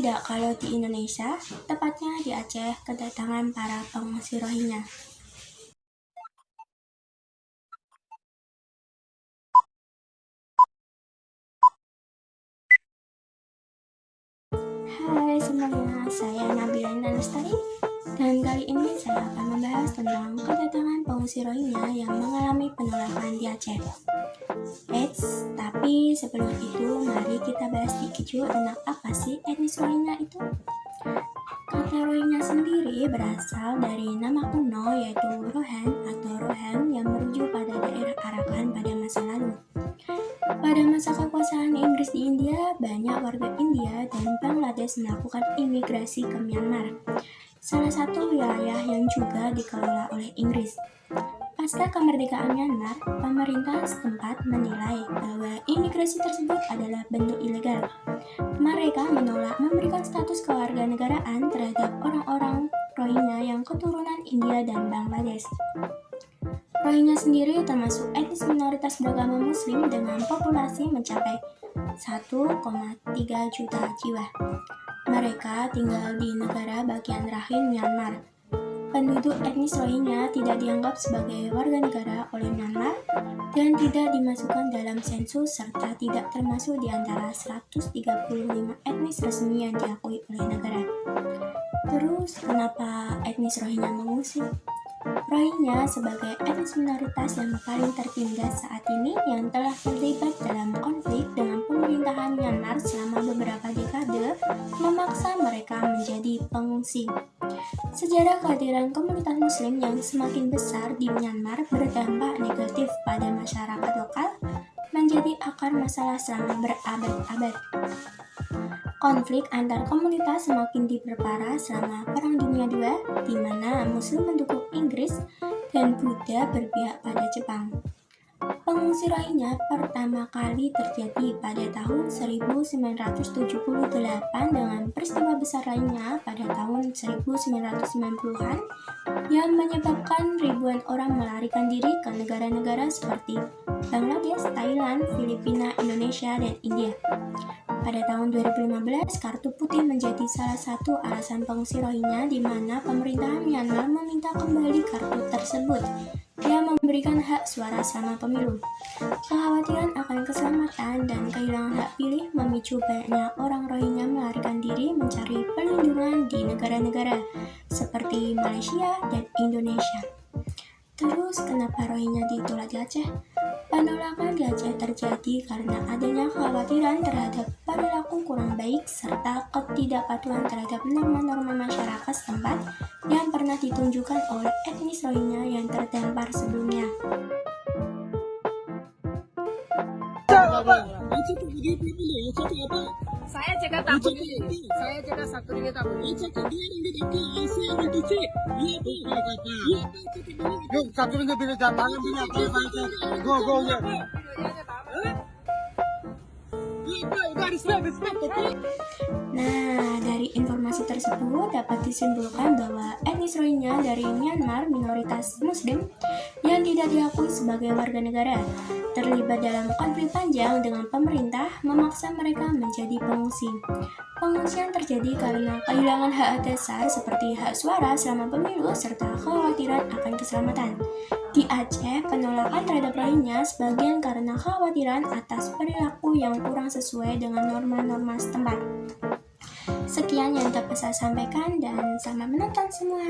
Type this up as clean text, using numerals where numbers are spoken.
tidak kalau di Indonesia, tepatnya di Aceh, kedatangan para pengungsi Rohingya. Hai semuanya, saya Nabila Lestari, dan kali ini saya akan membahas tentang kedatangan pengungsi Rohingya yang mengalami penolakan di Aceh. Tapi sebelum itu, mari kita bahas sedikit juga tentang apa sih etnis Rohingya itu. Kata Rohingya sendiri berasal dari nama kuno yaitu Rohan atau Rohang yang merujuk pada daerah Arakan pada masa lalu. Pada masa kekuasaan Inggris di India, banyak warga India dan Bangladesh melakukan imigrasi ke Myanmar, salah satu wilayah yang juga dikelola oleh Inggris. Pasca kemerdekaan Myanmar, pemerintah setempat menilai bahwa imigrasi tersebut adalah bentuk ilegal. Mereka menolak memberikan status kewarganegaraan terhadap orang-orang Rohingya yang keturunan India dan Bangladesh. Rohingya sendiri termasuk etnis minoritas beragama Muslim dengan populasi mencapai 1,3 juta jiwa. Mereka tinggal di negara bagian Rakhine, Myanmar. Penduduk etnis Rohingya tidak dianggap sebagai warga negara oleh Myanmar dan tidak dimasukkan dalam sensus serta tidak termasuk di antara 135 etnis resmi yang diakui oleh negara. Terus, kenapa etnis Rohingya mengungsi? Rohingya sebagai etnis minoritas yang paling tertindas saat ini yang telah terlibat dalam konflik dengan pemerintahan Myanmar selama beberapa dekade memaksa mereka menjadi pengungsi. Sejarah kehadiran komunitas Muslim yang semakin besar di Myanmar berdampak negatif pada masyarakat lokal menjadi akar masalah selama berabad-abad. Konflik antar komunitas semakin diperparah selama Perang Dunia II, di mana Muslim mendukung Inggris dan Buddha berpihak pada Jepang. Pengungsi Rohingya pertama kali terjadi pada tahun 1978 dengan peristiwa besar lainnya pada tahun 1990-an yang menyebabkan ribuan orang melarikan diri ke negara-negara seperti Bangladesh, Thailand, Filipina, Indonesia, dan India. Pada tahun 2015, kartu putih menjadi salah satu alasan pengungsi Rohingya di mana pemerintahan Myanmar meminta kembali kartu tersebut yang memberikan hak suara selama pemilu. Kekhawatiran akan keselamatan dan kehilangan hak pilih memicu banyaknya orang Rohingya melarikan diri mencari perlindungan di negara-negara seperti Malaysia dan Indonesia. Terus, kenapa Rohingya ditolak di Aceh? Penolakan di Aceh terjadi karena adanya kekhawatiran terhadap perilaku kurang baik serta ketidakpatuhan terhadap norma-norma masyarakat setempat yang pernah ditunjukkan oleh etnis Rohingya yang terdampar sebelumnya. Saya cakap tak boleh. Saya cakap satu ringgit tak boleh. Yuk, satu ringgit bila tangan bila go ya. Nah, dari informasi tersebut dapat disimpulkan bahwa etnis Rohingya dari Myanmar minoritas Muslim yang tidak diakui sebagai warga negara terlibat dalam konflik panjang dengan pemerintah memaksa mereka menjadi pengungsi. Pengungsian terjadi karena kehilangan hak dasar seperti hak suara selama pemilu serta kekhawatiran akan keselamatan. Di Aceh, penolakan terhadap Rohingya sebagian karena kekhawatiran atas perilaku yang kurang sesuai dengan norma-norma setempat. Sekian yang dapat saya sampaikan dan selamat menonton semua.